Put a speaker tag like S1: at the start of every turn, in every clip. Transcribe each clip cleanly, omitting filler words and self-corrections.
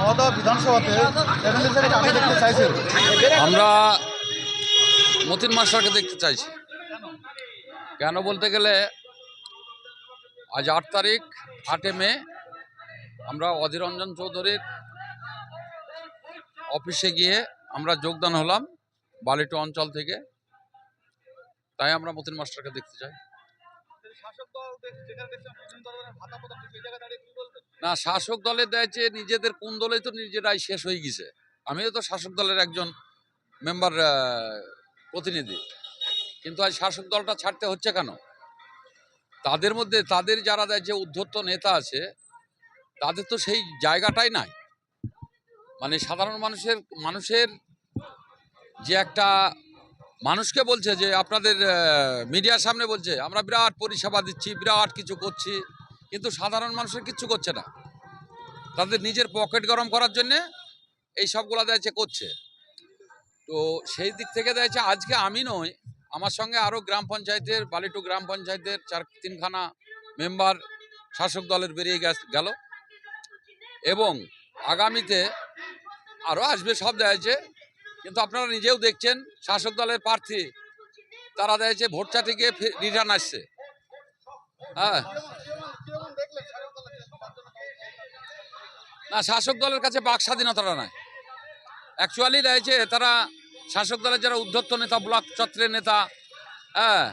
S1: নওদা বিধানসভাতে এমএলএ সাহেব কাকে দেখতে চাইছেন?
S2: আমরা মতিন মাস্টারকে দেখতে চাইছি। কেন বলতে গেলে আজ 8 তারিখ 8 মে আমরা অধীর রঞ্জন চৌধুরীর অফিসে গিয়ে আমরা যোগদান হলাম বালিটো অঞ্চল থেকে। তাই আমরা মতিন মাস্টারকে দেখতে চাই। না, শাসক দলের দেয়ছে নিজেদের কোন দলেই তো নিজেরাই শেষ হয়ে গেছে। আমিও তো শাসক দলের একজন মেম্বার প্রতিনিধি, কিন্তু আজ শাসক দলটা ছাড়তে হচ্ছে কেন? তাদের মধ্যে তাদের যারা যে উদ্ধত নেতা আছে তাদের তো সেই জায়গাটাই নাই। মানে সাধারণ মানুষের যে একটা মানুষকে বলছে যে আপনাদের মিডিয়ার সামনে বলছে আমরা বিরাট পরিষেবা দিচ্ছি, বিরাট কিছু করছি, কিন্তু সাধারণ মানুষের কিচ্ছু করছে না। তাদের নিজের পকেট গরম করার জন্যে এই সবগুলা দেয়ছে করছে। তো সেই দিক থেকে দেয়ছে আজকে আমি নই, আমার সঙ্গে আরও গ্রাম পঞ্চায়েতের বালিটু গ্রাম পঞ্চায়েতের 3খানা মেম্বার শাসক দলের বেরিয়ে গেল এবং আগামীতে আরও আসবে, সব দেয়ছে। কিন্তু আপনারা নিজেও দেখছেন শাসক দলের প্রার্থী তারা দেয়ছে ভোট চাটি গিয়ে রিটার্ন আসছে। হ্যাঁ, না, শাসক দলের কাছে বাক স্বাধীনতাটা নাই। অ্যাকচুয়ালি দেয়ছে তারা শাসক দলের যারা উদ্ধত্ত নেতা, ব্লক চত্রের নেতা, হ্যাঁ,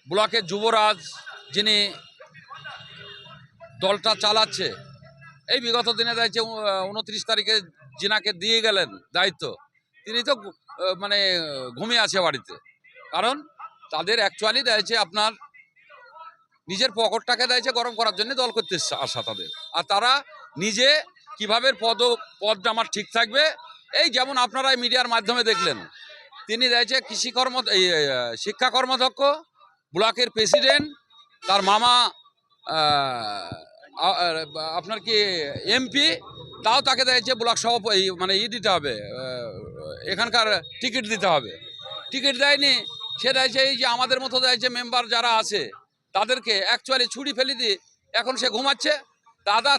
S2: ব্লকের যুবরাজ যিনি দলটা চালাচ্ছে, এই বিগত দিনে দেয়ছে 29 তারিখে যিনাকে দিয়ে গেলেন দায়িত্ব, তিনি তো মানে ঘুমিয়ে আছে বাড়িতে। কারণ তাদের অ্যাকচুয়ালি দেয়ছে আপনার নিজের পকেটটাকে দেয়ছে গরম করার জন্য দল করতে আসা তাদের। আর তারা নিজে কিভাবে পদটা আমার ঠিক থাকবে, এই যেমন আপনারা মিডিয়ার মাধ্যমে দেখলেন, তিনি দেয়ছে শিক্ষা কর্মদক্ষ, ব্লকের প্রেসিডেন্ট, তার মামা আপনার কি এমপি, তাও তাকে দেয়ছে ব্লক সভাপতি মানে দিতে হবে, এখানকার টিকিট দিতে হবে। টিকিট দেয়নি, সে দেয়ছে এই যে আমাদের মতো দেয়ছে মেম্বার যারা আছে তাদেরকে অ্যাকচুয়ালি ছুরি ফেলে দিয়ে এখন সে ঘুমাচ্ছে।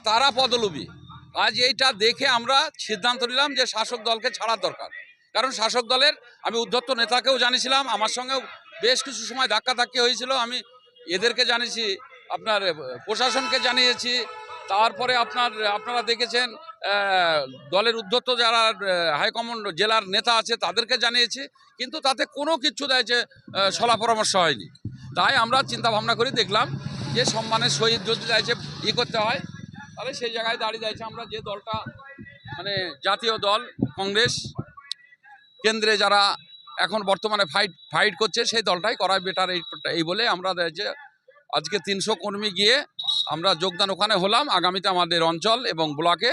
S2: তারা পদলোভী। আজ এইটা দেখে আমরা সিদ্ধান্ত নিলাম যে শাসক দলকে ছাড়ার দরকার। কারণ শাসক দলের আমি উদ্ধত্ত নেতাকেও জানিয়েছিলাম, আমার সঙ্গেও বেশ কিছু সময় ধাক্কাধাক্কি হয়েছিল, আমি এদেরকে জানিয়েছি, আপনার প্রশাসনকে জানিয়েছি, তারপরে আপনারা দেখেছেন দলের উদ্ধত্ত যারা হাইকমান্ড জেলার নেতা আছে তাদেরকে জানিয়েছি, কিন্তু তাতে কোনো কিছু দেয়ছে সলা পরামর্শ হয়নি। তাই আমরা চিন্তা ভাবনা করে দেখলাম যে সম্মানের সহিত যদি দেয়ছে করতে হয়, তাহলে সেই জায়গায় দাঁড়িয়ে যাচ্ছে আমরা যে দলটা মানে জাতীয় দল কংগ্রেস কেন্দ্রে যারা এখন বর্তমানে ফাইট করছে সেই দলটাই করাই বেটার, এই বলে আমরা যে আজকে 300 কর্মী গিয়ে আমরা যোগদান ওখানে হলাম। আগামীতে আমাদের অঞ্চল এবং ব্লকে